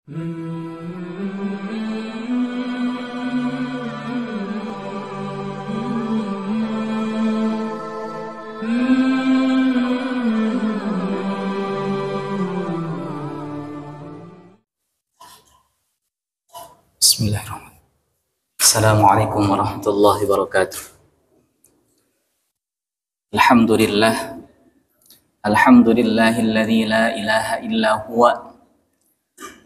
Bismillahirrahmanirrahim. Assalamualaikum warahmatullahi wabarakatuh. Alhamdulillahilladzi la ilaha illa huwa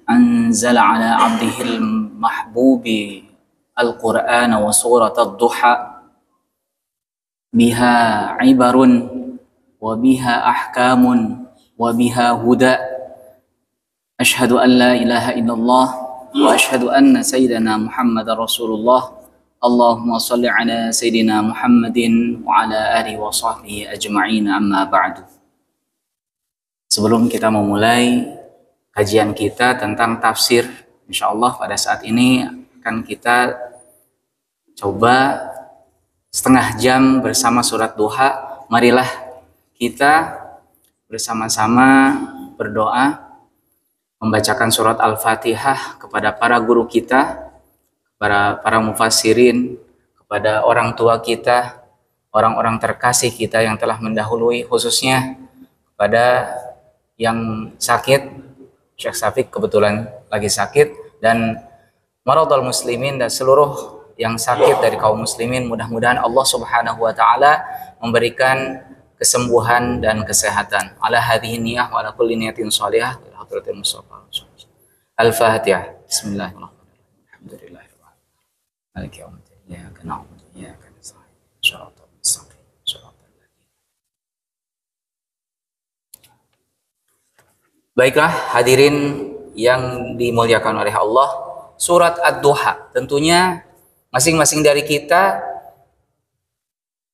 anzala ala abdihil mahbubi al-Qur'ana wa surat ad-duha biha ibarun wa biha ahkamun wa biha huda. Ashhadu an la ilaha illallah wa ashhadu anna sayyidina Muhammadar Rasulullah. Allahumma salli ala sayyidina Muhammadin wa ala alihi wa sahbihi ajma'in, amma ba'du. Sebelum kita memulai kajian kita tentang tafsir, insyaallah pada saat ini akan kita coba setengah jam bersama surat Duha. Marilah kita bersama-sama berdoa, membacakan surat Al-Fatihah kepada para guru kita, para mufassirin, kepada orang tua kita, orang-orang terkasih kita yang telah mendahului, khususnya kepada yang sakit. Syekh Syafiq kebetulan lagi sakit, dan maradul muslimin, dan seluruh yang sakit dari kaum muslimin. Mudah-mudahan Allah Subhanahu wa taala memberikan kesembuhan dan kesehatan. Ala hadhihi niyah wa ala kulli niyatin shalihah ila hadratil mustafa. Al-Fatihah. Bismillahirrahmanirrahim. Alhamdulillah. Maliki yaumiddin. Iyyaka na'budu wa iyyaka nasta'in. Shiratal mustaqim. Shiratal ladzina. Baiklah hadirin yang dimuliakan oleh Allah, surat Ad-Duha. Tentunya masing-masing dari kita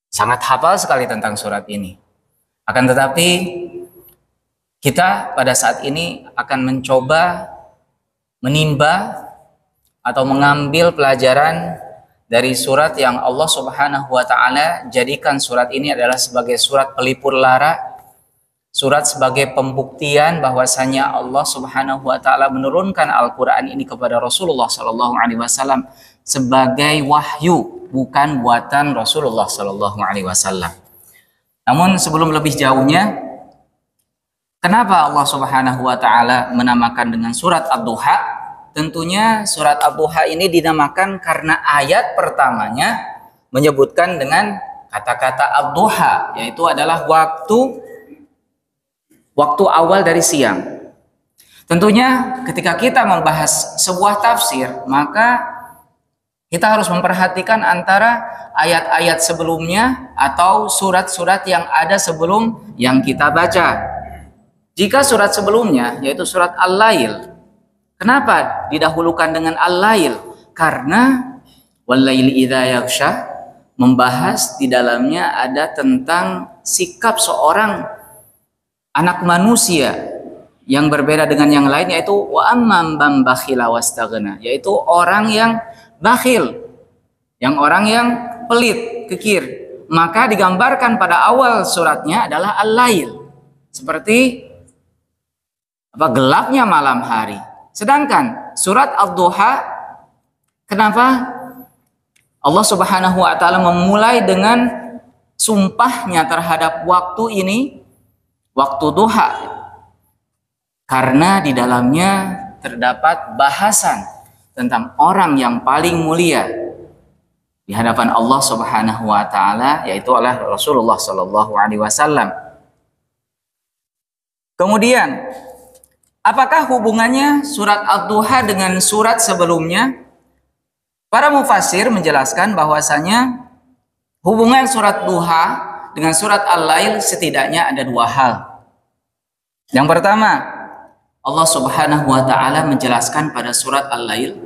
sangat hafal sekali tentang surat ini. Akan tetapi kita pada saat ini akan mencoba menimba atau mengambil pelajaran dari surat yang Allah Subhanahu wa taala jadikan surat ini adalah sebagai surat pelipur lara, surat sebagai pembuktian bahwasanya Allah Subhanahu wa taala menurunkan Al-Qur'an ini kepada Rasulullah sallallahu alaihi wasallam sebagai wahyu, bukan buatan Rasulullah sallallahu alaihi wasallam. Namun sebelum lebih jauhnya, kenapa Allah Subhanahu wa taala menamakan dengan surat Ad-Duha? Tentunya surat Ad-Duha ini dinamakan karena ayat pertamanya menyebutkan dengan kata-kata Ad-Duha, yaitu adalah waktu awal dari siang. Tentunya ketika kita membahas sebuah tafsir, maka kita harus memperhatikan antara ayat-ayat sebelumnya atau surat-surat yang ada sebelum yang kita baca. Jika surat sebelumnya, yaitu surat Al-Lail, kenapa didahulukan dengan Al-Lail? Karena Wal-Laili idza yaghsha membahas di dalamnya ada tentang sikap seorang anak manusia yang berbeda dengan yang lain, yaitu wa amman bam bakhila wastaghna, yaitu orang yang bakhil, orang yang pelit, kikir. Maka digambarkan pada awal suratnya adalah Al-Lail, seperti gelapnya malam hari. Sedangkan surat Ad-Duha, kenapa Allah Subhanahu wa taala memulai dengan sumpahnya terhadap waktu ini, waktu duha? Karena di dalamnya terdapat bahasan tentang orang yang paling mulia di hadapan Allah Subhanahu wa taala, yaitu adalah Rasulullah sallallahu alaihi wasallam. Kemudian, apakah hubungannya surat Ad-Duha dengan surat sebelumnya? Para mufassir menjelaskan bahwasanya hubungan surat Duha dengan surat Al-Lail setidaknya ada dua hal. Yang pertama, Allah Subhanahu wa taala menjelaskan pada surat Al-Lail,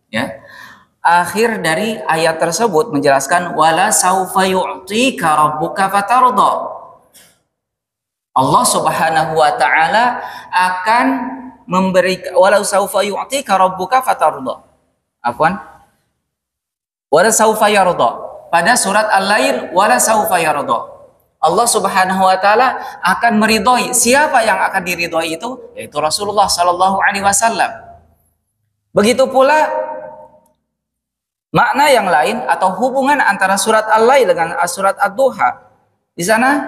ya, akhir dari ayat tersebut menjelaskan wala saufa yu'tika rabbuka fatarda. Allah Subhanahu wa taala akan memberikan wala saufa yu'tika rabbuka fatarda. Afwan. Wala saufa yarda. Pada surat Al-Lail wala saufa yarda. Allah Subhanahu wa taala akan meridhoi. Siapa yang akan diridhoi itu? Yaitu Rasulullah sallallahu alaihi wasallam. Begitu pula makna yang lain atau hubungan antara surat Al-Lail dengan surat Ad-Duha. Di sana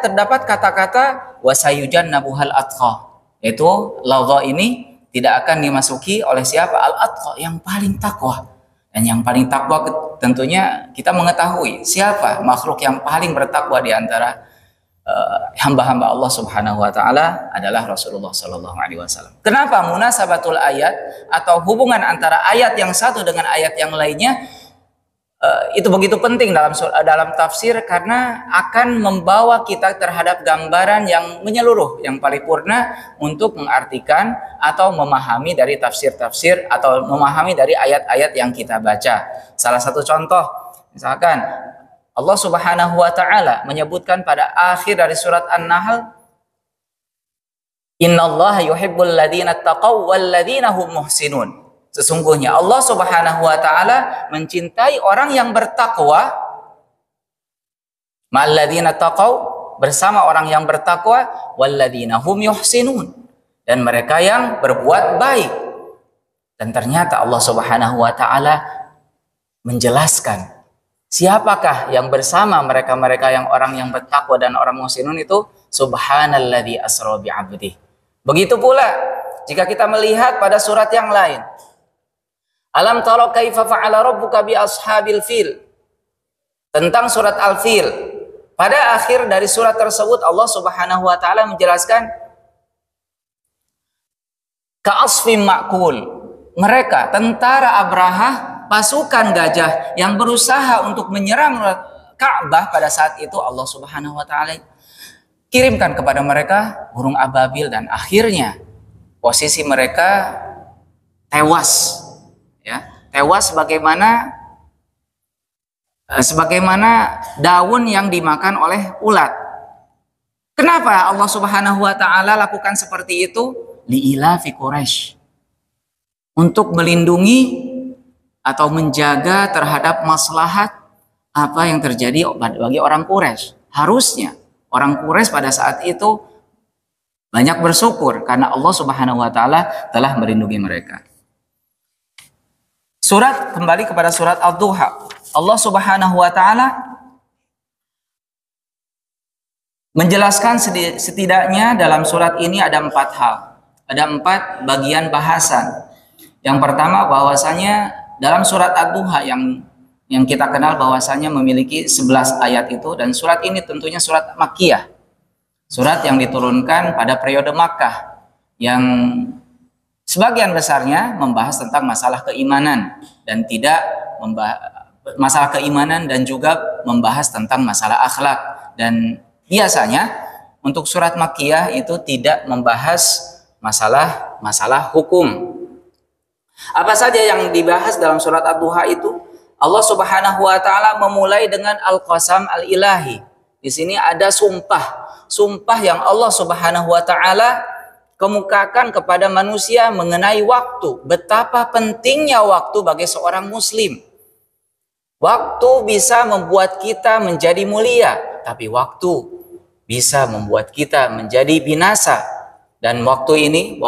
terdapat kata-kata wasayujannabuhal atqa, yaitu lafaz ini tidak akan dimasuki oleh siapa? Al-atqa, yang paling takwa. Dan yang paling takwa tentunya kita mengetahui siapa makhluk yang paling bertakwa di antara hamba-hamba Allah Subhanahu wa taala adalah Rasulullah sallallahu alaihi wasallam. Kenapa munasabatul ayat atau hubungan antara ayat yang satu dengan ayat yang lainnya itu begitu penting dalam tafsir, karena akan membawa kita terhadap gambaran yang menyeluruh, yang paripurna untuk mengartikan atau memahami dari tafsir-tafsir atau memahami dari ayat-ayat yang kita baca. Salah satu contoh, misalkan Allah Subhanahu wa taala menyebutkan pada akhir dari surat An-Nahl, innallaha yuhibbul ladzina taqaw wal ladzina hum muhsinun. Sesungguhnya Allah Subhanahu wa taala mencintai orang yang bertakwa, malladzina taqaw, bersama orang yang bertakwa, walladzina hum yuhsinun, dan mereka yang berbuat baik. Dan ternyata Allah Subhanahu wa taala menjelaskan siapakah yang bersama mereka-mereka yang orang yang bertakwa dan orang muhsinun itu? Subhanalladzi asra bi 'abdihi. Begitu pula jika kita melihat pada surat yang lain, alam tara kaifa fa'ala rabbuka bi ashabil fil, tentang surat Al-Fil. Pada akhir dari surat tersebut Allah Subhanahu wa taala menjelaskan ka'asfim ma'kul, mereka tentara Abraha, pasukan gajah yang berusaha untuk menyerang Ka'bah pada saat itu, Allah Subhanahu wa taala kirimkan kepada mereka burung ababil, dan akhirnya posisi mereka tewas, ya, tewas sebagaimana daun yang dimakan oleh ulat. Kenapa Allah Subhanahu wa taala lakukan seperti itu? Li'ilafi Quraisy, untuk melindungi atau menjaga terhadap maslahat apa yang terjadi bagi orang Quraisy. Harusnya orang Quraisy pada saat itu banyak bersyukur karena Allah Subhanahu wa taala telah melindungi mereka. Kembali kepada surat Ad-Duha. Allah Subhanahu wa taala menjelaskan setidaknya dalam surat ini ada 4 hal. Ada 4 bagian bahasan. Yang pertama, bahwasanya dalam surat Ad-Duha yang kita kenal bahwasanya memiliki 11 ayat itu, dan surat ini tentunya surat Makkiyah. Surat yang diturunkan pada periode Makkah, yang sebagian besarnya membahas tentang masalah keimanan dan tidak masalah keimanan dan juga membahas tentang masalah akhlak. Dan biasanya untuk surat Makkiyah itu tidak membahas masalah hukum. Apa saja yang dibahas dalam surat Ad-Duha itu? Allah Subhanahu wa taala memulai dengan al-qasam al-ilahi. Di sini ada sumpah yang Allah Subhanahu wa taala kemukakan kepada manusia mengenai waktu. Betapa pentingnya waktu bagi seorang muslim. Waktu bisa membuat kita menjadi mulia, tapi waktu bisa membuat kita menjadi binasa. Dan waktu ini,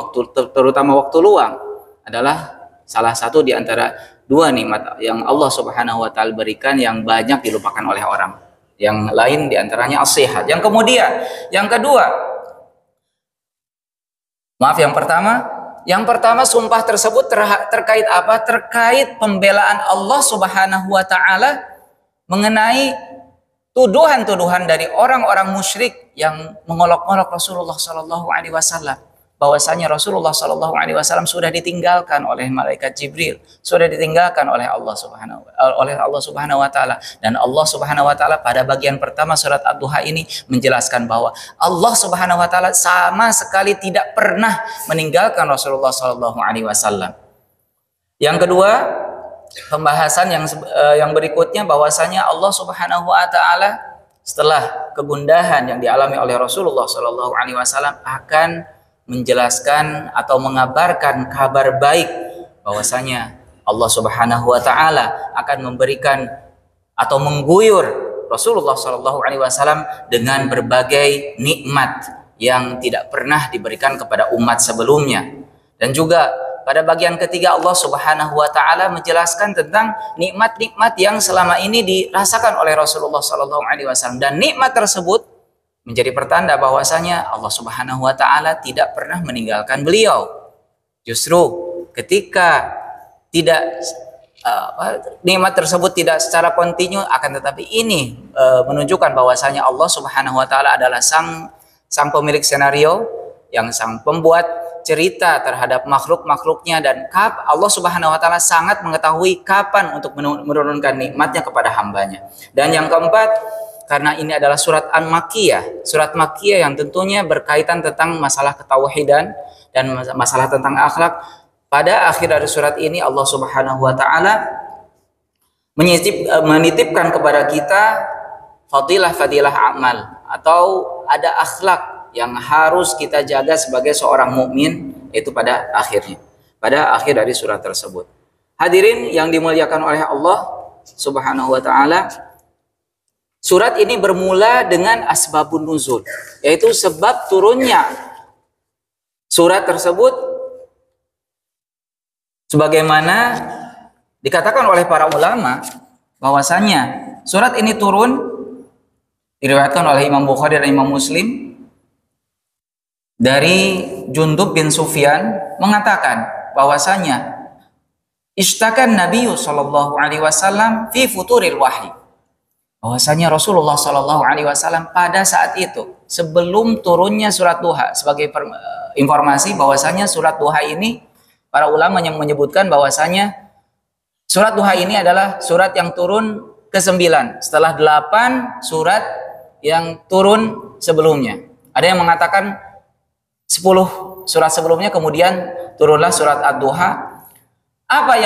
terutama waktu luang, adalah salah satu di antara 2 nikmat yang Allah Subhanahu wa taala berikan yang banyak dilupakan oleh orang. Yang lain di antaranya as-sihat. Yang pertama sumpah tersebut terkait apa? Terkait pembelaan Allah Subhanahu wa taala mengenai tuduhan-tuduhan dari orang-orang musyrik yang mengolok-olok Rasulullah sallallahu alaihi wasallam. Bahwasanya Rasulullah sallallahu alaihi wasallam sudah ditinggalkan oleh malaikat Jibril, sudah ditinggalkan oleh Allah Subhanahu wa taala. Dan Allah Subhanahu wa taala pada bagian pertama surat Ad-Duha ini menjelaskan bahwa Allah Subhanahu wa taala sama sekali tidak pernah meninggalkan Rasulullah sallallahu alaihi wasallam. Yang kedua, pembahasan yang berikutnya bahwasanya Allah Subhanahu wa taala setelah kegundahan yang dialami oleh Rasulullah sallallahu alaihi wasallam akan menjelaskan atau mengabarkan kabar baik bahwasanya Allah Subhanahu wa taala akan memberikan atau mengguyur Rasulullah sallallahu alaihi wasallam dengan berbagai nikmat yang tidak pernah diberikan kepada umat sebelumnya. Dan juga pada bagian ketiga Allah Subhanahu wa taala menjelaskan tentang nikmat-nikmat yang selama ini dirasakan oleh Rasulullah sallallahu alaihi wasallam, dan nikmat tersebut menjadi pertanda bahwasanya Allah Subhanahu wa taala tidak pernah meninggalkan beliau. Justru ketika tidak nikmat tersebut tidak secara kontinu, akan tetapi ini menunjukkan bahwasanya Allah Subhanahu wa taala adalah sang pemilik senario, yang sang pembuat cerita terhadap makhluk-makhluknya, dan Allah Subhanahu wa taala sangat mengetahui kapan untuk menurunkan nikmatnya kepada hambanya. Dan yang keempat, karena ini adalah surat An-Makkiyah, surat Makkiyah yang tentunya berkaitan tentang masalah ketauhidan dan masalah tentang akhlak. Pada akhir dari surat ini Allah Subhanahu wa taala menitipkan kepada kita fadilah amal, atau ada akhlak yang harus kita jaga sebagai seorang mukmin, itu pada akhir dari surat tersebut. Hadirin yang dimuliakan oleh Allah Subhanahu wa taala, surat ini bermula dengan asbabun nuzul, yaitu sebab turunnya surat tersebut, sebagaimana dikatakan oleh para ulama bahwasanya surat ini turun, diriwayatkan oleh Imam Bukhari dan Imam Muslim dari Jundub bin Sufyan mengatakan bahwasanya istakan Nabi sallallahu alaihi wasallam fi futuril wahyi, bahwasanya Rasulullah sallallahu alaihi wasallam pada saat itu sebelum turunnya surat Duha, sebagai informasi bahwasanya surat Duha ini para ulama yang menyebutkan bahwasanya surat Duha ini adalah surat yang turun ke-9 setelah 8 surat yang turun sebelumnya. Ada yang mengatakan 10 surat sebelumnya kemudian turunlah surat Ad-Duha. Apa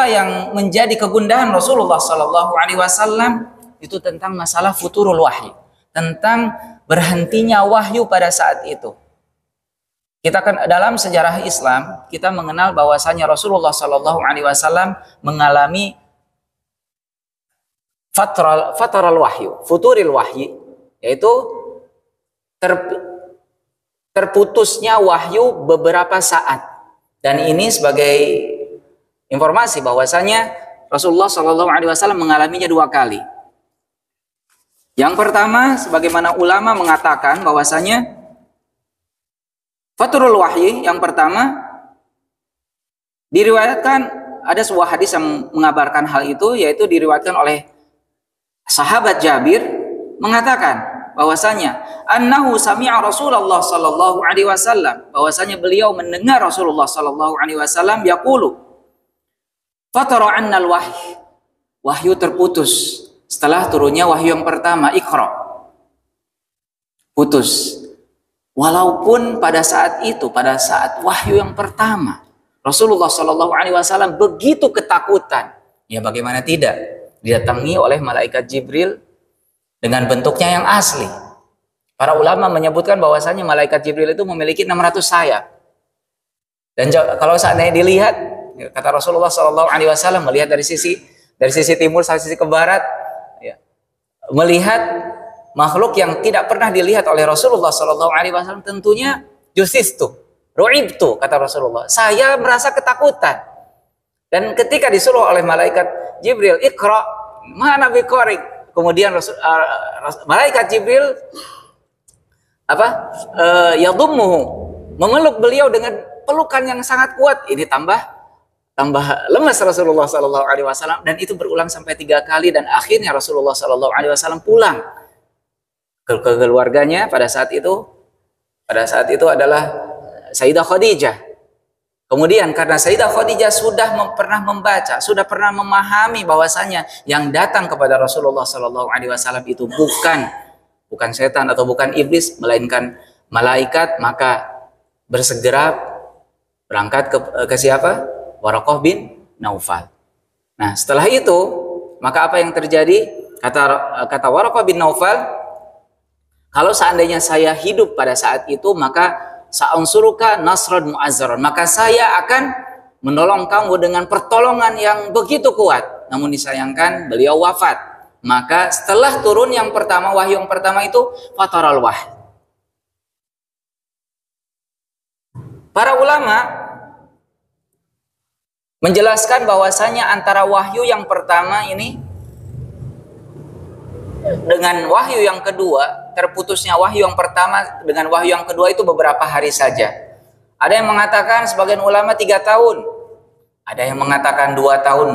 yang menjadi kegundahan Rasulullah sallallahu alaihi wasallam itu tentang masalah futurul wahyi, tentang berhentinya wahyu pada saat itu. Kita kan dalam sejarah Islam kita mengenal bahwasanya Rasulullah sallallahu alaihi wasallam mengalami fatral wahyu, futuril wahyi, yaitu terputusnya wahyu beberapa saat. Dan ini sebagai informasi bahwasanya Rasulullah Shallallahu Alaihi Wasallam mengalaminya 2 kali. Yang pertama, sebagaimana ulama mengatakan bahwasanya faturul wahyi yang pertama diriwayatkan, ada sebuah hadis yang mengabarkan hal itu, yaitu diriwayatkan oleh sahabat Jabir mengatakan bahwasanya annahu sami'a Rasulullah sallallahu alaihi wasallam, bahwasanya beliau mendengar Rasulullah sallallahu alaihi wasallam yaqulu fatara 'annal wahyi, wahyu terputus setelah turunnya wahyu yang pertama, Iqra, putus. Walaupun pada saat itu, pada saat wahyu yang pertama, Rasulullah sallallahu alaihi wasallam begitu ketakutan. Ya bagaimana tidak, didatangi oleh malaikat Jibril dengan bentuknya yang asli. Para ulama menyebutkan bahwasanya malaikat Jibril itu memiliki 600 sayap. Dan kalau seandainya dilihat, kata Rasulullah sallallahu alaihi wasallam, melihat dari sisi timur sampai sisi ke barat, ya, melihat makhluk yang tidak pernah dilihat oleh Rasulullah sallallahu alaihi wasallam, tentunya jusistu, ru'ibtu, kata Rasulullah, saya merasa ketakutan. Dan ketika disuruh oleh malaikat Jibril, Iqra, mana biqari, kemudian malaikat Jibril yadhummuhu, memeluk beliau dengan pelukan yang sangat kuat. Ini tambah lemas Rasulullah sallallahu alaihi wasallam, dan itu berulang sampai 3 kali, dan akhirnya Rasulullah sallallahu alaihi wasallam pulang ke keluarganya. Pada saat itu adalah Sayyidah Khadijah. Kemudian karena Sayyidah Khadijah sudah pernah membaca, sudah pernah memahami bahwasanya yang datang kepada Rasulullah sallallahu alaihi wasallam itu bukan setan atau bukan iblis, melainkan malaikat, maka bersegera berangkat ke siapa? Waraqah bin Naufal. Nah, setelah itu, maka apa yang terjadi? Kata Waraqah bin Naufal, kalau seandainya saya hidup pada saat itu, maka sa'ansuruka nasran mu'azzaran, maka saya akan menolong kamu dengan pertolongan yang begitu kuat. Namun disayangkan beliau wafat. Maka setelah turun yang pertama, wahyu yang pertama itu fataral wahyi. Para ulama menjelaskan bahwasanya antara wahyu yang pertama ini dengan wahyu yang kedua, terputusnya wahyu yang pertama dengan wahyu yang kedua itu beberapa hari saja. Ada yang mengatakan sebagian ulama 3 tahun, ada yang mengatakan 2 tahun,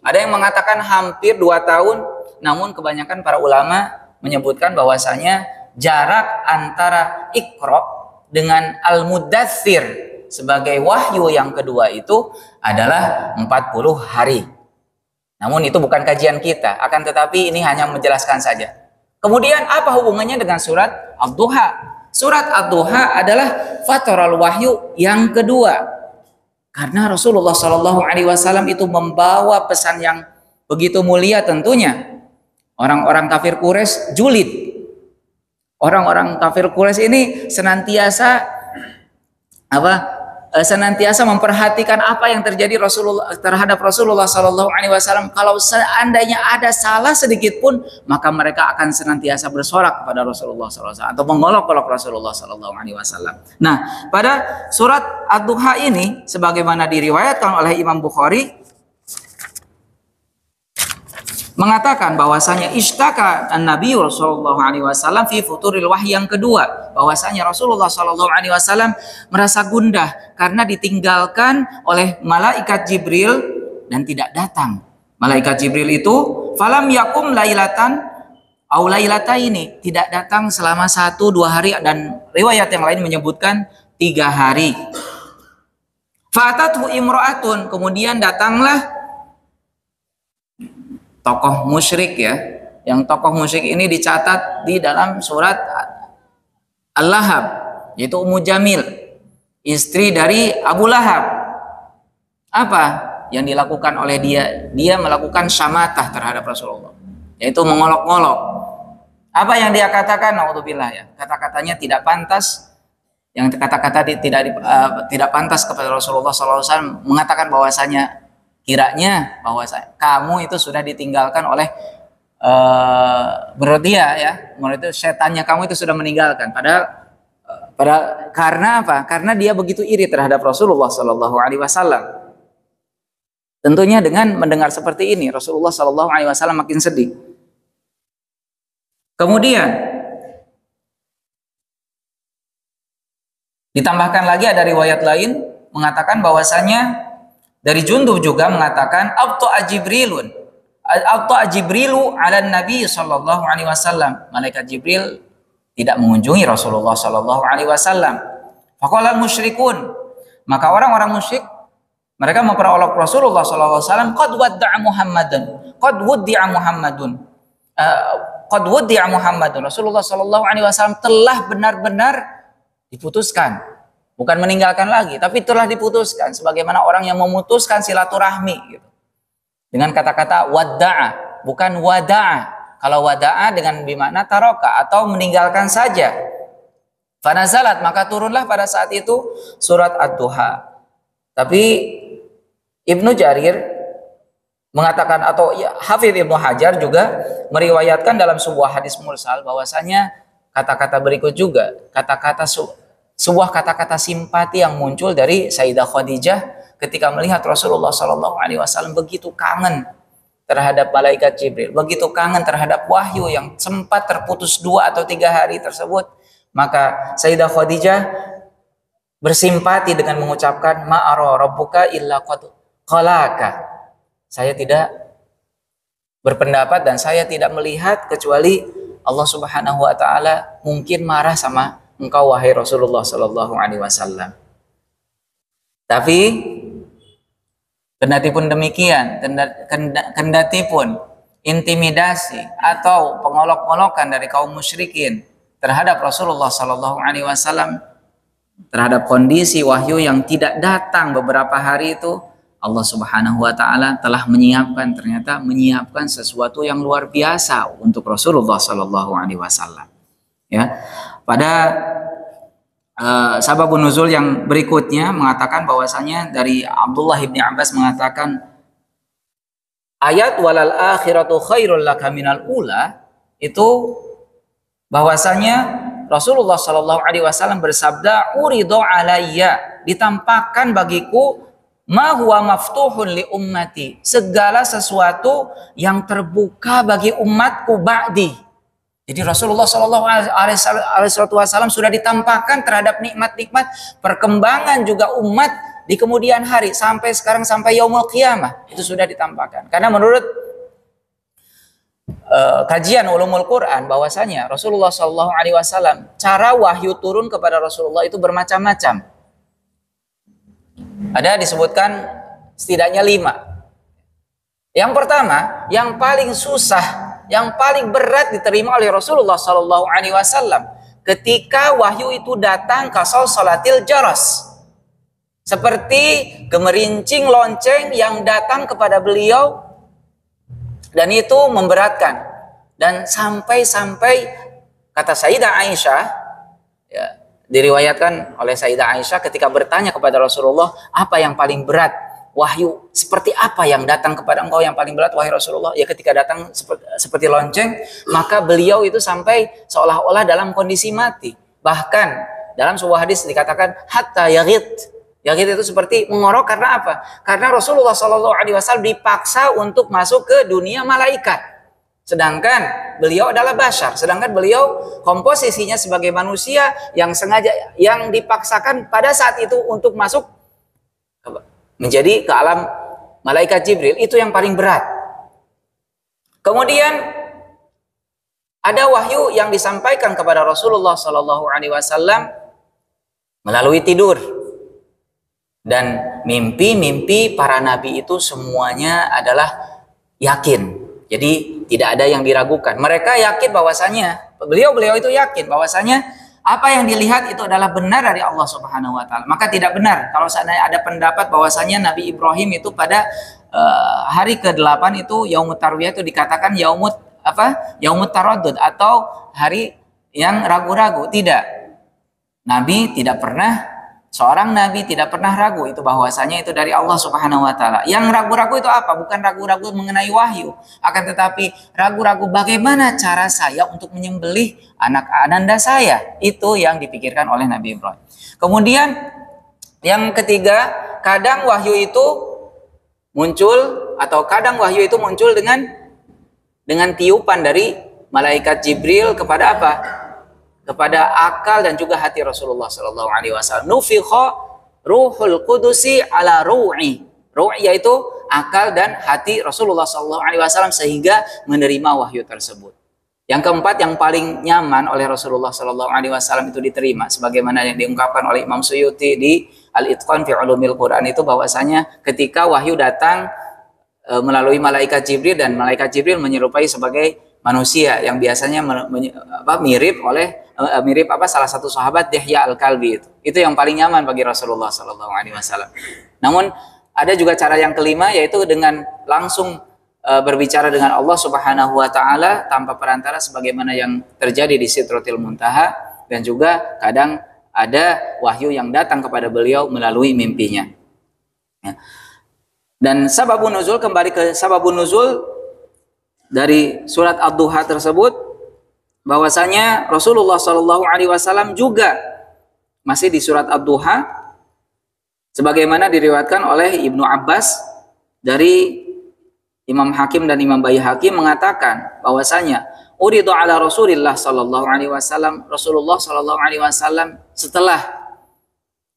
ada yang mengatakan hampir 2 tahun. Namun kebanyakan para ulama menyebutkan bahwasanya jarak antara Iqra dengan Al-Mudaththir sebagai wahyu yang kedua itu adalah 40 hari. Namun itu bukan kajian kita, akan tetapi ini hanya menjelaskan saja. Kemudian apa hubungannya dengan surat Ad-Duha? Surat Ad-Duha adalah fatrul wahyu yang kedua. Karena Rasulullah Shallallahu Alaihi Wasallam itu membawa pesan yang begitu mulia tentunya. Orang-orang kafir Quraisy julid. Orang-orang kafir Quraisy ini senantiasa memperhatikan apa yang terjadi terhadap Rasulullah Sallallahu Alaihi Wasallam. Kalau seandainya ada salah sedikit pun, maka mereka akan senantiasa bersorak kepada Rasulullah Sallallahu Alaihi Wasallam atau mengolok-olok Rasulullah Sallallahu Alaihi Wasallam. Nah, pada surat Ad-Duha ini, sebagaimana diriwayatkan oleh Imam Bukhari, mengatakan bahwasanya ishtaka an-nabi sallallahu alaihi wasallam fi futuril wahyi yang kedua, bahwasanya Rasulullah sallallahu alaihi wasallam merasa gundah karena ditinggalkan oleh malaikat Jibril dan tidak datang. Malaikat Jibril itu falam yakum lailatan au lailataini, tidak datang selama 1-2 hari, dan riwayat yang lain menyebutkan 3 hari. Fatathu imra'atun, kemudian datanglah tokoh musyrik ya, yang tokoh musyrik ini dicatat di dalam surat Al-Lahab, yaitu Ummu Jamil, istri dari Abu Lahab. Apa yang dilakukan oleh dia? Dia melakukan syamatah terhadap Rasulullah, yaitu mengolok-olok. Apa yang dia katakan? Naudzubillah ya, kata-katanya tidak pantas. Yang kata-kata tidak pantas kepada Rasulullah SAW, mengatakan bahwasanya kiranya bahwa kamu itu sudah ditinggalkan oleh menurut dia ya, menurut itu setannya kamu itu sudah meninggalkan. Karena apa? Karena dia begitu iri terhadap Rasulullah Sallallahu Alaihi Wasallam. Tentunya dengan mendengar seperti ini, Rasulullah Sallallahu Alaihi Wasallam makin sedih. Kemudian ditambahkan lagi ada riwayat lain mengatakan bahwasanya dari Jundub juga mengatakan abta'a Jibrilu ala Nabi sallallahu alaihi wasallam. Malaikat Jibril tidak mengunjungi Rasulullah sallallahu alaihi wasallam. Faqala musyrikun, maka orang-orang musyrik mereka memperolok Rasulullah sallallahu alaihi wasallam, qad wadda'a Muhammadan, qad wuddi'a Muhammadun. Rasulullah sallallahu alaihi wasallam telah benar-benar diputuskan. Bukan meninggalkan lagi, tapi telah diputuskan, sebagaimana orang yang memutuskan silaturahmi gitu. Dengan kata-kata wadda'a, bukan wada'a. Kalau wada'a dengan bimakna taroka atau meninggalkan saja. Fanazalat, maka turunlah pada saat itu surat Ad-Duha. Tapi Ibnu Jarir mengatakan, atau Hafidz Ibnu Hajar juga meriwayatkan dalam sebuah hadis mursal bahwasanya kata-kata berikut juga, sebuah kata-kata simpati yang muncul dari Sayyidah Khadijah ketika melihat Rasulullah Shallallahu Alaihi Wasallam begitu kangen terhadap malaikat Jibril, begitu kangen terhadap wahyu yang sempat terputus 2 atau 3 hari tersebut. Maka Sayyidah Khadijah bersimpati dengan mengucapkan ma'ara rabbuka illa qad qalaka. Saya tidak berpendapat dan saya tidak melihat kecuali Allah Subhanahu wa taala mungkin marah sama engkau wahai Rasulullah Sallallahu Alaihi Wasallam. Tapi kendati pun demikian, kendati pun intimidasi atau pengolok-olokan dari kaum musyrikin terhadap Rasulullah Sallallahu Alaihi Wasallam, terhadap kondisi wahyu yang tidak datang beberapa hari itu, Allah Subhanahu Wa Taala telah menyiapkan sesuatu yang luar biasa untuk Rasulullah Sallallahu Alaihi Wasallam. Ya. Pada sababun nuzul yang berikutnya mengatakan bahwasanya dari Abdullah bin Abbas mengatakan ayat walal akhiratu khairul laka minal ula, itu bahwasanya Rasulullah Shallallahu Alaihi Wasallam bersabda urido alayya, ditampakkan bagiku ma huwa maftuhun li ummati, segala sesuatu yang terbuka bagi umatku ba'di. Jadi Rasulullah Shallallahu Alaihi Wasallam sudah ditampakkan terhadap nikmat-nikmat perkembangan juga umat di kemudian hari sampai sekarang sampai yaumul qiyamah itu sudah ditampakkan. Karena menurut kajian ulumul Quran bahwasanya Rasulullah Shallallahu Alaihi Wasallam cara wahyu turun kepada Rasulullah itu bermacam-macam. Ada disebutkan setidaknya 5. Yang pertama, yang paling susah, yang paling berat diterima oleh Rasulullah Sallallahu Alaihi Wasallam ketika wahyu itu datang kasal salatil jaras, seperti gemerincing lonceng yang datang kepada beliau, dan itu memberatkan. Dan sampai kata Sayyidah Aisyah, ya, diriwayatkan oleh Sayyidah Aisyah ketika bertanya kepada Rasulullah, apa yang paling berat? Wahyu seperti apa yang datang kepada engkau yang paling berat wahai Rasulullah? Ya ketika datang seperti lonceng, maka beliau itu sampai seolah-olah dalam kondisi mati. Bahkan dalam sebuah hadis dikatakan hatta yaghit. Yaghit itu seperti mengorok karena apa? Karena Rasulullah SAW dipaksa untuk masuk ke dunia malaikat. Sedangkan beliau adalah bashar, sedangkan beliau komposisinya sebagai manusia yang sengaja, yang dipaksakan pada saat itu untuk masuk menjadi ke alam malaikat Jibril, itu yang paling berat. Kemudian ada wahyu yang disampaikan kepada Rasulullah Sallallahu Alaihi Wasallam melalui tidur, dan mimpi-mimpi para nabi itu semuanya adalah yakin. Jadi tidak ada yang diragukan. Mereka yakin bahwasanya beliau itu yakin bahwasanya apa yang dilihat itu adalah benar dari Allah Subhanahu wa taala. Maka tidak benar kalau seandainya ada pendapat bahwasanya Nabi Ibrahim itu pada hari ke-8 itu yaumut tarwiyah itu dikatakan yaumut taraddud atau hari yang ragu-ragu. Tidak. Seorang nabi tidak pernah ragu itu bahwasanya itu dari Allah Subhanahu wa taala. Yang ragu-ragu itu apa? Bukan ragu-ragu mengenai wahyu, akan tetapi ragu-ragu bagaimana cara saya untuk menyembelih anak ananda saya. Itu yang dipikirkan oleh Nabi Ibrahim. Kemudian yang ketiga, kadang wahyu itu muncul dengan tiupan dari malaikat Jibril kepada apa? Kepada akal dan juga hati Rasulullah Sallallahu Alaihi Wasallam. Nufikha ruhul qudusi ala ru'i. Ru'i yaitu akal dan hati Rasulullah Sallallahu Alaihi Wasallam sehingga menerima wahyu tersebut. Yang keempat, yang paling nyaman oleh Rasulullah Sallallahu Alaihi Wasallam itu diterima, sebagaimana yang diungkapkan oleh Imam Suyuti di Al-Itqan fi Ulumil Quran itu bahwasanya ketika wahyu datang melalui malaikat Jibril, dan malaikat Jibril menyerupai sebagai manusia yang biasanya mirip salah satu sahabat Dihya Al-Kalbi itu yang paling nyaman bagi Rasulullah Sallallahu Alaihi Wasallam. Namun ada juga cara yang kelima, yaitu dengan langsung berbicara dengan Allah Subhanahu Wa Taala tanpa perantara, sebagaimana yang terjadi di Sidratil Muntaha, dan juga kadang ada wahyu yang datang kepada beliau melalui mimpinya. Ya. Dan sababun nuzul, kembali ke sababun nuzul dari surat Ad-Duha tersebut, bahwasanya Rasulullah Shallallahu Alaihi Wasallam juga masih di surat Ad-Duha, sebagaimana diriwayatkan oleh Ibnu Abbas dari Imam Hakim dan Imam Baihaqi mengatakan bahwasanya uridu ala Rasulillah Shallallahu Alaihi Wasallam, Rasulullah Shallallahu Alaihi Wasallam setelah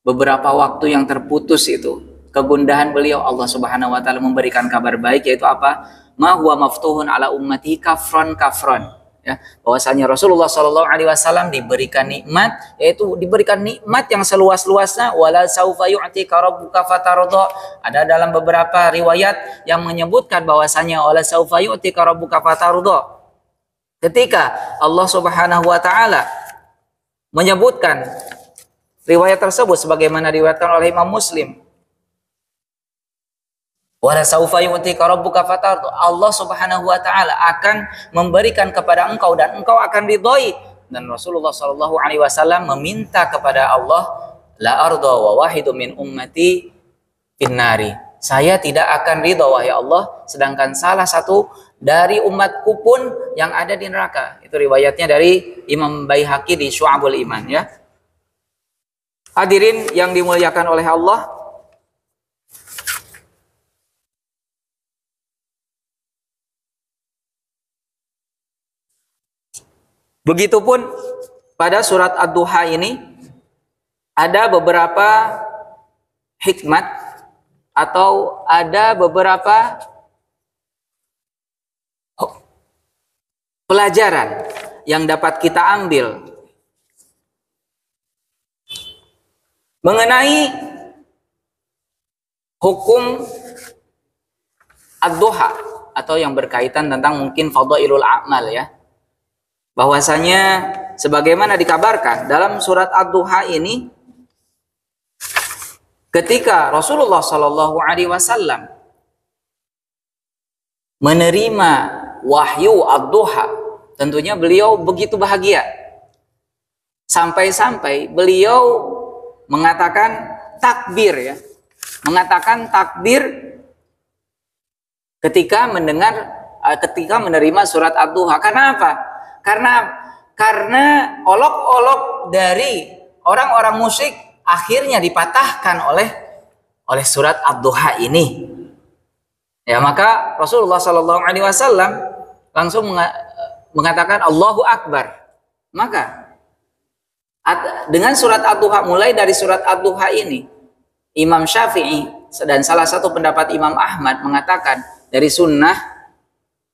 beberapa waktu yang terputus itu kegundahan beliau, Allah Subhanahu Wa Taala memberikan kabar baik, yaitu apa? Ma huwa maftuhun ala ummati kafron, ya, bahwasanya Rasulullah Shallallahu Alaihi Wasallam diberikan nikmat, yaitu diberikan nikmat yang seluas-luasnya. Wala saufa yu'tika rabbuka fatardha. Ada dalam beberapa riwayat yang menyebutkan bahwasanya wala saufa yu'tika rabbuka fatardha, ketika Allah Subhanahu Wa Taala menyebutkan riwayat tersebut sebagaimana diriwayatkan oleh Imam Muslim, wala saufa yu'tika rabbuka fatardha, Allah Subhanahu wa taala akan memberikan kepada engkau dan engkau akan ridhoi. Dan Rasulullah sallallahu alaihi wasallam meminta kepada Allah, la arda wa wahidu min ummati finnari. Saya tidak akan ridha wahai Allah sedangkan salah satu dari umatku pun yang ada di neraka. Itu riwayatnya dari Imam Baihaqi di Syu'abul Iman, ya. Hadirin yang dimuliakan oleh Allah, Begitupun pada surat Ad-Duha ini ada beberapa hikmat atau ada beberapa pelajaran yang dapat kita ambil mengenai hukum Ad-Duha atau yang berkaitan tentang mungkin fadhailul a'mal ya. Bahwasanya sebagaimana dikabarkan dalam surat Ad-Duha ini, ketika Rasulullah Shallallahu Alaihi Wasallam menerima wahyu Ad-Duha, tentunya beliau begitu bahagia sampai-sampai beliau mengatakan takbir ya, mengatakan takbir ketika menerima surat Ad-Duha. Karena apa? Karena olok-olok dari orang-orang musyrik akhirnya dipatahkan oleh surat Ad-Duha ini. Ya, maka Rasulullah Shallallahu Alaihi Wasallam langsung mengatakan Allahu Akbar. Maka dengan surat Ad-Duha, mulai dari surat Ad-Duha ini, Imam Syafi'i dan salah satu pendapat Imam Ahmad mengatakan dari sunnah,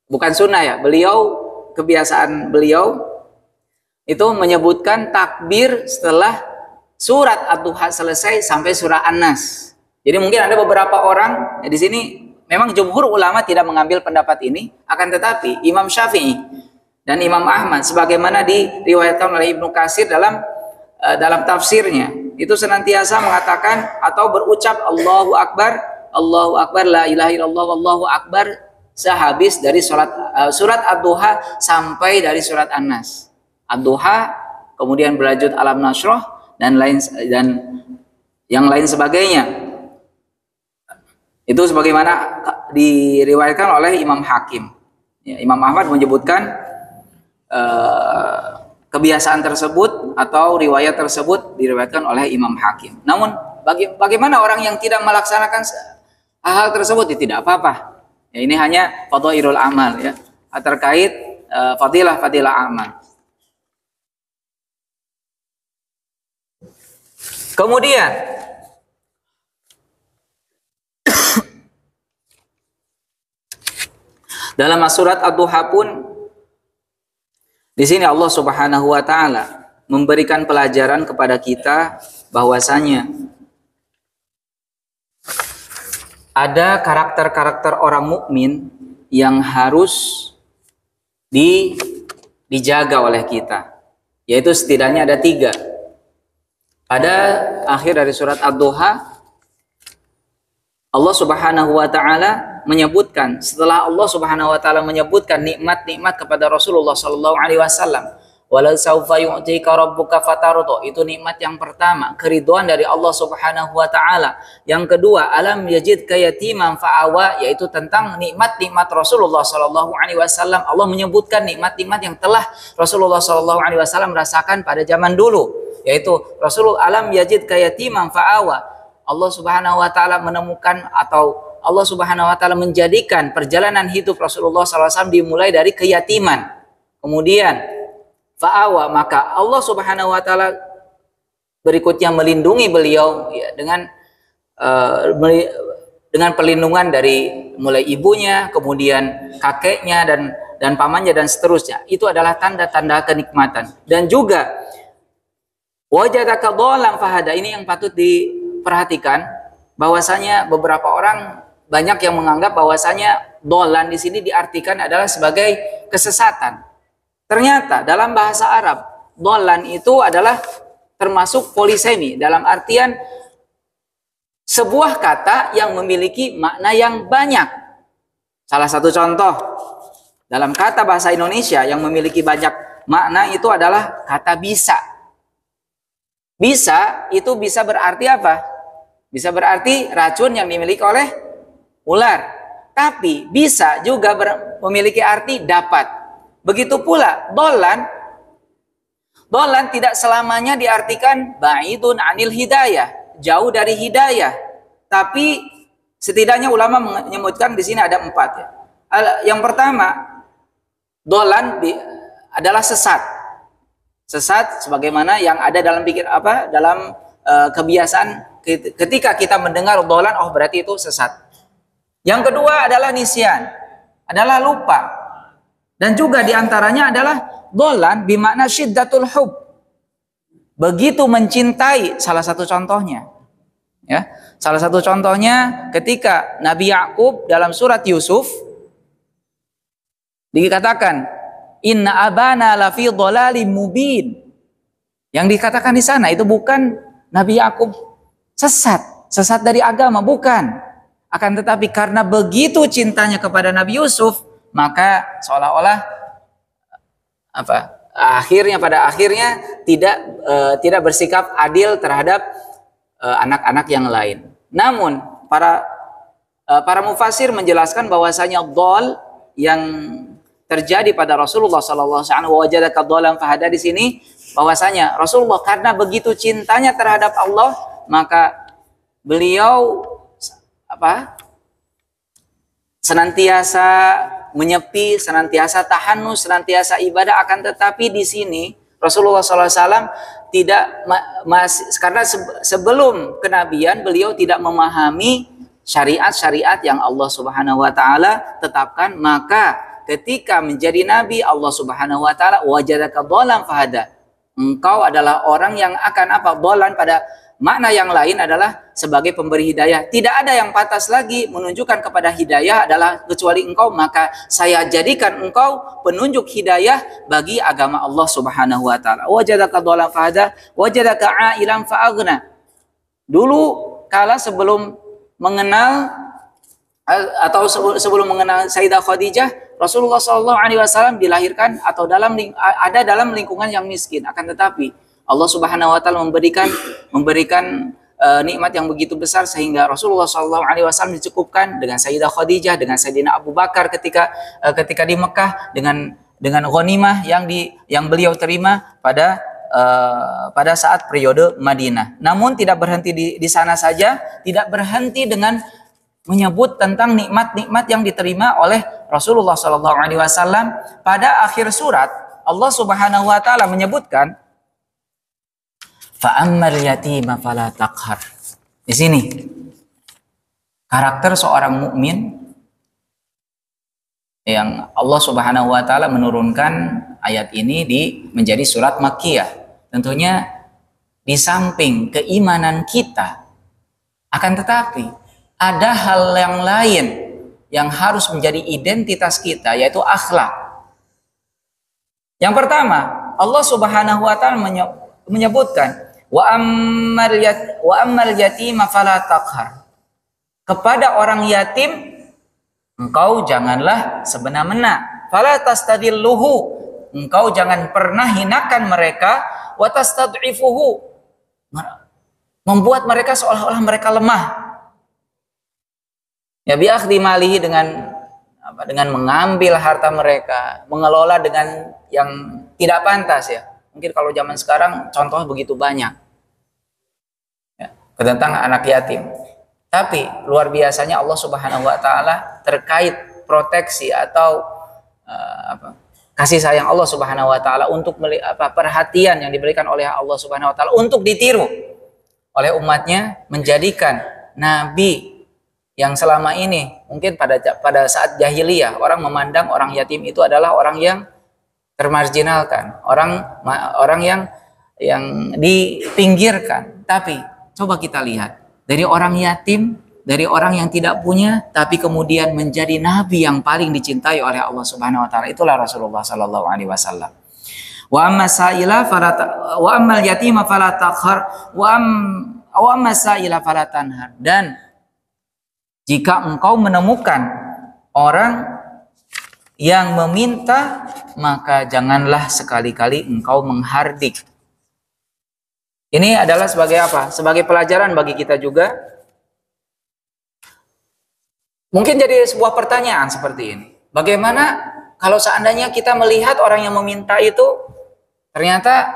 bukan sunnah ya, kebiasaan beliau itu menyebutkan takbir setelah surat Ad-Duha selesai sampai surah An-Nas. Jadi mungkin ada beberapa orang di sini, memang jumhur ulama tidak mengambil pendapat ini, akan tetapi Imam Syafi'i dan Imam Ahmad sebagaimana diriwayatkan oleh Ibnu Katsir dalam tafsirnya, itu senantiasa mengatakan atau berucap Allahu Akbar, Allahu Akbar, la ilaha illallah, Allahu Akbar, sehabis dari surat Ad-Duha sampai dari surat An-Nas. Ad-Duha kemudian berlanjut Alam Nashrah dan yang lain sebagainya. Itu sebagaimana diriwayatkan oleh Imam Hakim. Ya, Imam Ahmad menyebutkan kebiasaan tersebut atau riwayat tersebut diriwayatkan oleh Imam Hakim. Namun bagaimana orang yang tidak melaksanakan hal tersebut? Ya, tidak apa-apa. Ya, ini hanya fadhailul amal ya, terkait fadilah amal. Kemudian dalam surat Ad-Duha pun di sini Allah Subhanahu wa taala memberikan pelajaran kepada kita bahwasanya ada karakter-karakter orang mukmin yang harus dijaga oleh kita, yaitu setidaknya ada 3. Pada akhir dari surat Ad-Duha, Allah Subhanahu wa taala menyebutkan, setelah Allah Subhanahu wa taala menyebutkan nikmat-nikmat kepada Rasulullah sallallahu alaihi wasallam, walau saufa yu'tika rabbuka fatardo, itu nikmat yang pertama, keridhaan dari Allah Subhanahu wa taala. Yang kedua, alam yajidka yatiman fa'awa, yaitu tentang nikmat-nikmat Rasulullah sallallahu alaihi wasallam. Allah menyebutkan nikmat-nikmat yang telah Rasulullah sallallahu alaihi wasallam rasakan pada zaman dulu, yaitu Rasulullah alam yajidka yatiman fa'awa. Allah Subhanahu wa taala menemukan atau Allah Subhanahu wa taala menjadikan perjalanan hidup Rasulullah SAW dimulai dari keyatiman. Kemudian fa'awa, maka Allah Subhanahu wa taala berikutnya melindungi beliau ya, dengan perlindungan dari mulai ibunya, kemudian kakeknya dan pamannya dan seterusnya. Itu adalah tanda-tanda kenikmatan. Dan juga wajadaka dhalan fahada, ini yang patut diperhatikan, bahwasanya beberapa orang banyak yang menganggap bahwasanya dhalan di sini diartikan adalah sebagai kesesatan. Ternyata dalam bahasa Arab, dhalan itu adalah termasuk polisemi, dalam artian sebuah kata yang memiliki makna yang banyak. Salah satu contoh dalam kata bahasa Indonesia yang memiliki banyak makna itu adalah kata bisa. Bisa itu bisa berarti apa? Bisa berarti racun yang dimiliki oleh ular. Tapi bisa juga memiliki arti dapat. Begitu pula dhalan. Dhalan tidak selamanya diartikan ba'idun anil hidayah, jauh dari hidayah. Tapi setidaknya ulama menyebutkan di sini ada 4 ya. Yang pertama, dhalan adalah sesat. Sesat sebagaimana yang ada dalam dalam kebiasaan ketika kita mendengar dhalan, oh berarti itu sesat. Yang kedua adalah nisyan, adalah lupa. Dan juga diantaranya adalah dhalan bimakna syiddatul hub. Begitu mencintai, salah satu contohnya. Ya, salah satu contohnya ketika Nabi Yakub dalam surat Yusuf dikatakan inna abana lafi dhalalim mubin. Yang dikatakan di sana itu bukan Nabi Yakub sesat dari agama, bukan. Akan tetapi karena begitu cintanya kepada Nabi Yusuf, maka seolah-olah pada akhirnya tidak bersikap adil terhadap anak-anak yang lain. Namun para mufasir menjelaskan bahwasanya dhal yang terjadi pada Rasulullah sallallahu alaihi wasallam, wajadaka dhalan fahada, di sini bahwasanya Rasulullah karena begitu cintanya terhadap Allah, maka beliau senantiasa menyepi, senantiasa tahanus, senantiasa ibadah. Akan tetapi di sini Rasulullah SAW tidak karena sebelum kenabian beliau tidak memahami syariat-syariat yang Allah Subhanahu wa taala tetapkan, maka ketika menjadi nabi Allah Subhanahu wa taala wajadaka dhalan fahada. Engkau adalah orang yang akan dhalan pada makna yang lain adalah sebagai pemberi hidayah. Tidak ada yang pantas lagi menunjukkan kepada hidayah adalah kecuali engkau, maka saya jadikan engkau penunjuk hidayah bagi agama Allah Subhanahu wa taala. Wajadaka dhalan fahada, wajadaka ailan fa'aghna. Dulu kala sebelum mengenal atau sebelum mengenal Sayyidah Khadijah, Rasulullah SAW dilahirkan atau ada dalam lingkungan yang miskin. Akan tetapi Allah Subhanahu wa taala memberikan nikmat yang begitu besar sehingga Rasulullah SAW dicukupkan dengan Sayyidah Khadijah, dengan Sayyidina Abu Bakar ketika di Mekah, dengan ghanimah yang beliau terima pada saat periode Madinah. Namun tidak berhenti di sana saja, tidak berhenti dengan menyebut tentang nikmat-nikmat yang diterima oleh Rasulullah SAW. Pada akhir surat Allah Subhanahu wa taala menyebutkan fa'ammal yatima fala taqhar. Di sini karakter seorang mukmin yang Allah Subhanahu wa taala menurunkan ayat ini menjadi surat Makkiyah. Tentunya di samping keimanan kita, akan tetapi ada hal yang lain yang harus menjadi identitas kita, yaitu akhlak. Yang pertama, Allah Subhanahu wa taala menyebutkan wa ammal yatima fala taqhar. Kepada orang yatim engkau janganlah semena-mena. Fala tastadilluhu, engkau jangan pernah hinakan mereka. Wa tastad'ifuhu, membuat mereka seolah-olah mereka lemah. Ya bi'akhdi malihi, dengan mengambil harta mereka, mengelola dengan yang tidak pantas ya. Mungkin kalau zaman sekarang contoh begitu banyak. Ya, tentang anak yatim. Tapi luar biasanya Allah Subhanahu wa taala terkait proteksi atau kasih sayang Allah Subhanahu wa taala untuk perhatian yang diberikan oleh Allah Subhanahu wa taala untuk ditiru oleh umatnya, menjadikan nabi yang selama ini mungkin pada saat jahiliyah orang memandang orang yatim itu adalah orang yang termarginalkan, orang yang dipinggirkan. Tapi coba kita lihat, dari orang yatim, dari orang yang tidak punya, tapi kemudian menjadi nabi yang paling dicintai oleh Allah Subhanahu wa taala, itulah Rasulullah sallallahu alaihi wasallam. Wa ammal yatima fala taqhar wa amma sa'ila fala tanhar. Dan jika engkau menemukan orang yang meminta, maka janganlah sekali-kali engkau menghardik. Ini adalah sebagai apa? Sebagai pelajaran bagi kita juga. Mungkin jadi sebuah pertanyaan seperti ini. Bagaimana kalau seandainya kita melihat orang yang meminta itu ternyata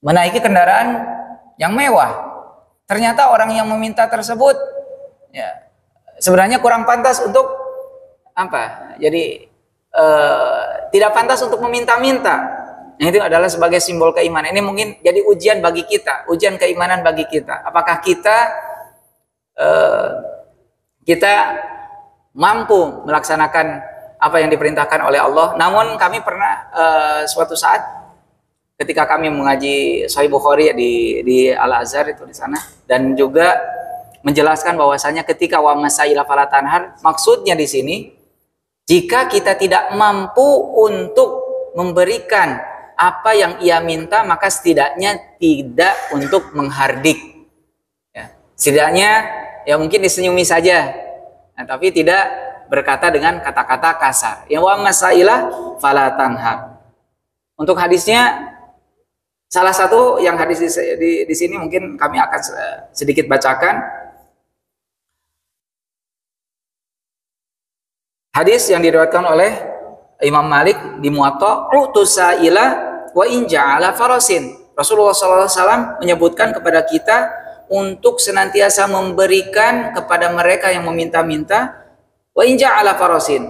menaiki kendaraan yang mewah. Ternyata orang yang meminta tersebut ya sebenarnya kurang pantas untuk apa? Jadi tidak pantas untuk meminta-minta. Yang itu adalah sebagai simbol keimanan. Ini mungkin jadi ujian bagi kita, ujian keimanan bagi kita. Apakah kita mampu melaksanakan apa yang diperintahkan oleh Allah? Namun kami pernah suatu saat ketika kami mengaji Sahih Bukhari di Al Azhar itu di sana, dan juga menjelaskan bahwasanya ketika wa masaila fala tanhar, maksudnya di sini jika kita tidak mampu untuk memberikan apa yang ia minta, maka setidaknya tidak untuk menghardik. Ya, setidaknya ya mungkin disenyumi saja, nah, tapi tidak berkata dengan kata-kata kasar. Ya wa masailah fala tanhar. Untuk hadisnya, salah satu yang hadis di sini mungkin kami akan sedikit bacakan. Hadis yang diriwayatkan oleh Imam Malik di Muwatta, utusaila wa in ja'ala farasin. Rasulullah SAW menyebutkan kepada kita untuk senantiasa memberikan kepada mereka yang meminta-minta, wa in ja'ala farasin.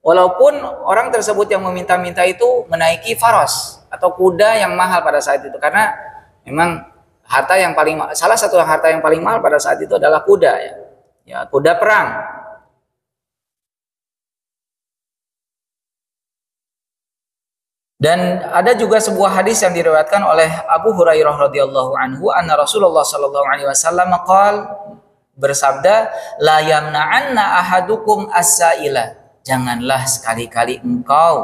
Walaupun orang tersebut yang meminta-minta itu menaiki faras atau kuda yang mahal pada saat itu, karena memang harta yang paling, salah satu harta yang paling mahal pada saat itu adalah kuda, ya kuda perang. Dan ada juga sebuah hadis yang diriwayatkan oleh Abu Hurairah radhiyallahu anhu, anna Rasulullah sallallahu alaihi wasallam bersabda, la yamna'anna ahadukum as-sa'ila. Janganlah sekali-kali engkau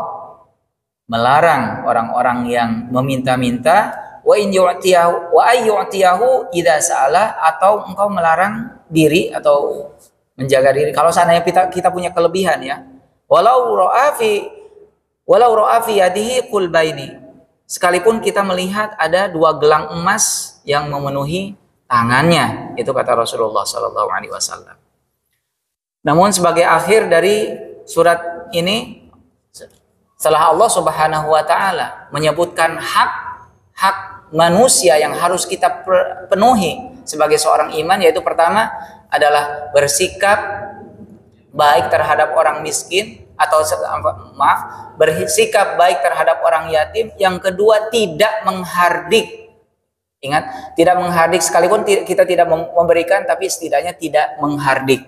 melarang orang-orang yang meminta-minta, wa in yu'tiyahu wa ay yu'tiyahu idza sa'ala, atau engkau melarang diri atau menjaga diri kalau seandainya kita punya kelebihan, ya. Walau ra'a fi yadihi qulbaini, sekalipun kita melihat ada 2 gelang emas yang memenuhi tangannya, itu kata Rasulullah sallallahu alaihi wasallam. Namun sebagai akhir dari surat ini, setelah Allah Subhanahu wa taala menyebutkan hak manusia yang harus kita penuhi sebagai seorang iman, yaitu pertama adalah bersikap baik terhadap orang miskin, atau bersikap baik terhadap orang yatim. Yang kedua, tidak menghardik. Ingat, tidak menghardik, sekalipun kita tidak memberikan, tapi setidaknya tidak menghardik.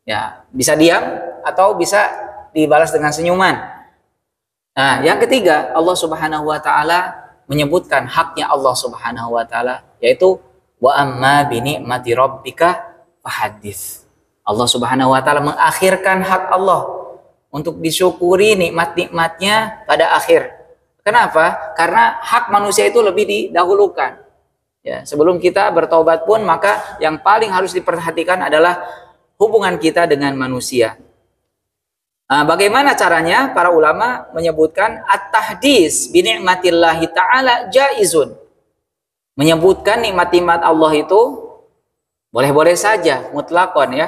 Ya, bisa diam atau bisa dibalas dengan senyuman. Nah, yang ketiga, Allah Subhanahu wa taala menyebutkan haknya Allah Subhanahu wa taala, yaitu wa amma bi ni'mati rabbika fahaddits. Allah Subhanahu wa taala mengakhirkan hak Allah untuk disyukuri nikmat-nikmatnya pada akhir. Kenapa? Karena hak manusia itu lebih didahulukan. Ya, sebelum kita bertobat pun, maka yang paling harus diperhatikan adalah hubungan kita dengan manusia. Nah, bagaimana caranya? Para ulama menyebutkan at-tahdits bi ni'matillahi ta'ala jaizun. Menyebutkan nikmat-nikmat Allah itu boleh-boleh saja, mutlakon, ya.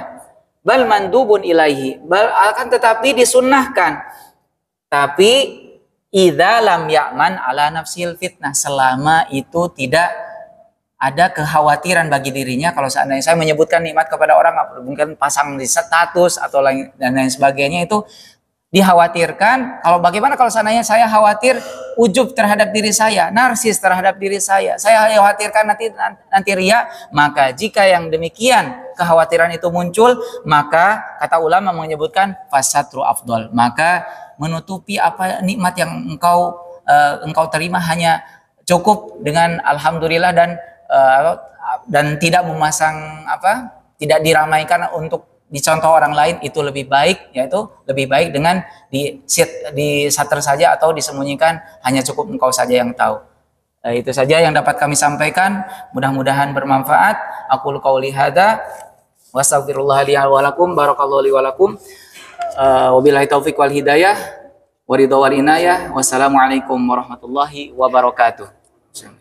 Bal mandubun ilaihi, akan tetapi disunnahkan. Tapi idza lam ya'man ala nafsil fitnah, selama itu tidak ada kekhawatiran bagi dirinya. Kalau seandainya saya menyebutkan nikmat kepada orang, mungkin pasang di status atau lain dan lain sebagainya, itu dikhawatirkan. Kalau bagaimana kalau seandainya saya khawatir ujub terhadap diri saya, narsis terhadap diri saya khawatirkan nanti ria, maka jika yang demikian kekhawatiran itu muncul, maka kata ulama menyebutkan fasatru afdal, maka menutupi apa nikmat yang engkau terima hanya cukup dengan alhamdulillah, dan tidak memasang tidak diramaikan untuk dicontoh orang lain, itu lebih baik, yaitu lebih baik dengan di sater saja atau disembunyikan, hanya cukup engkau saja yang tahu. Itu saja yang dapat kami sampaikan, mudah-mudahan bermanfaat. Aqulu qauli hadza wa astaghfirullah li wa lakum, barakallahu li wa lakum, wabillahi taufiq wal hidayah wa ridha wal inayah. Wassalamualaikum warahmatullahi wabarakatuh.